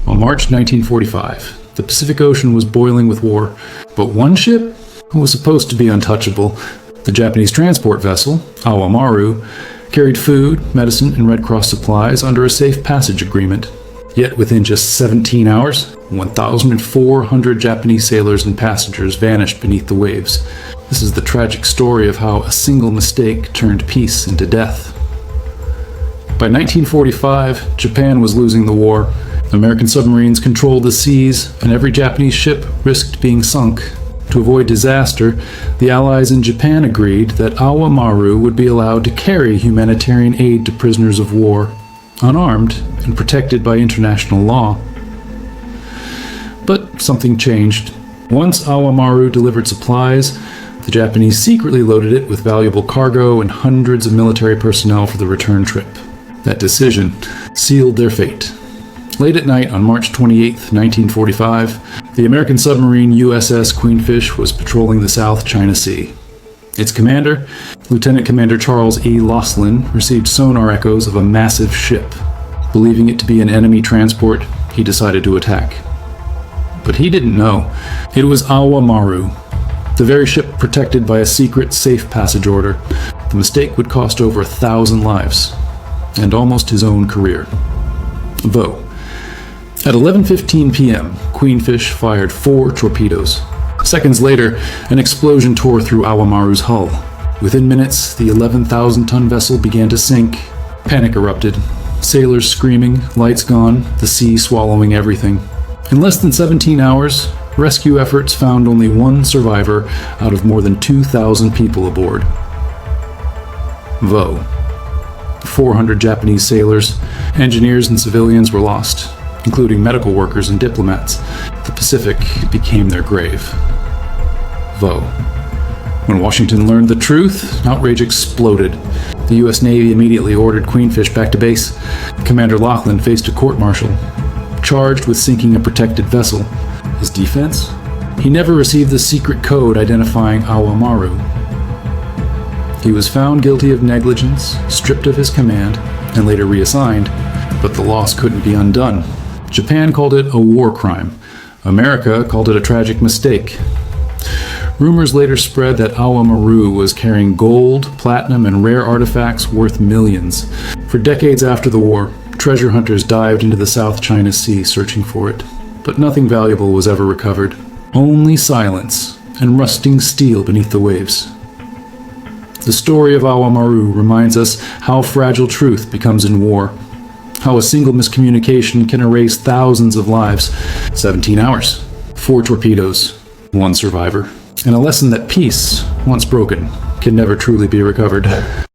On March 1945, the Pacific Ocean was boiling with war, but one ship was supposed to be untouchable. The Japanese transport vessel, Awa Maru, carried food, medicine, and Red Cross supplies under a safe passage agreement. Yet within just 17 hours, 1,400 Japanese sailors and passengers vanished beneath the waves. This is the tragic story of how a single mistake turned peace into death. By 1945, Japan was losing the war. American submarines controlled the seas, and every Japanese ship risked being sunk. To avoid disaster, the Allies in Japan agreed that Awa Maru would be allowed to carry humanitarian aid to prisoners of war, unarmed and protected by international law. But something changed. Once Awa Maru delivered supplies, the Japanese secretly loaded it with valuable cargo and hundreds of military personnel for the return trip. That decision sealed their fate. Late at night on March 28, 1945, the American submarine USS Queenfish was patrolling the South China Sea. Its commander, Lieutenant Commander Charles E. Laughlin, received sonar echoes of a massive ship. Believing it to be an enemy transport, he decided to attack. But he didn't know. It was Awa Maru, the very ship protected by a secret safe passage order. The mistake would cost over 1,000 lives, and almost his own career. Vo. At 11:15 p.m., Queenfish fired 4 torpedoes. Seconds later, an explosion tore through Awa Maru's hull. Within minutes, the 11,000-ton vessel began to sink. Panic erupted. Sailors screaming, lights gone, the sea swallowing everything. In less than 17 hours, rescue efforts found only one survivor out of more than 2,000 people aboard. Vo. 400 Japanese sailors, engineers, and civilians were lost, including medical workers and diplomats. The Pacific became their grave. Vo. When Washington learned the truth, outrage exploded. The U.S. Navy immediately ordered Queenfish back to base. Commander Laughlin faced a court-martial, charged with sinking a protected vessel. His defense? He never received the secret code identifying Awa Maru. He was found guilty of negligence, stripped of his command, and later reassigned, but the loss couldn't be undone. Japan called it a war crime. America called it a tragic mistake. Rumors later spread that Awa Maru was carrying gold, platinum, and rare artifacts worth millions. For decades after the war, treasure hunters dived into the South China Sea searching for it, but nothing valuable was ever recovered. Only silence and rusting steel beneath the waves. The story of Awa Maru reminds us how fragile truth becomes in war, how a single miscommunication can erase thousands of lives. 17 hours, 4 torpedoes, 1 survivor, and a lesson that peace, once broken, can never truly be recovered.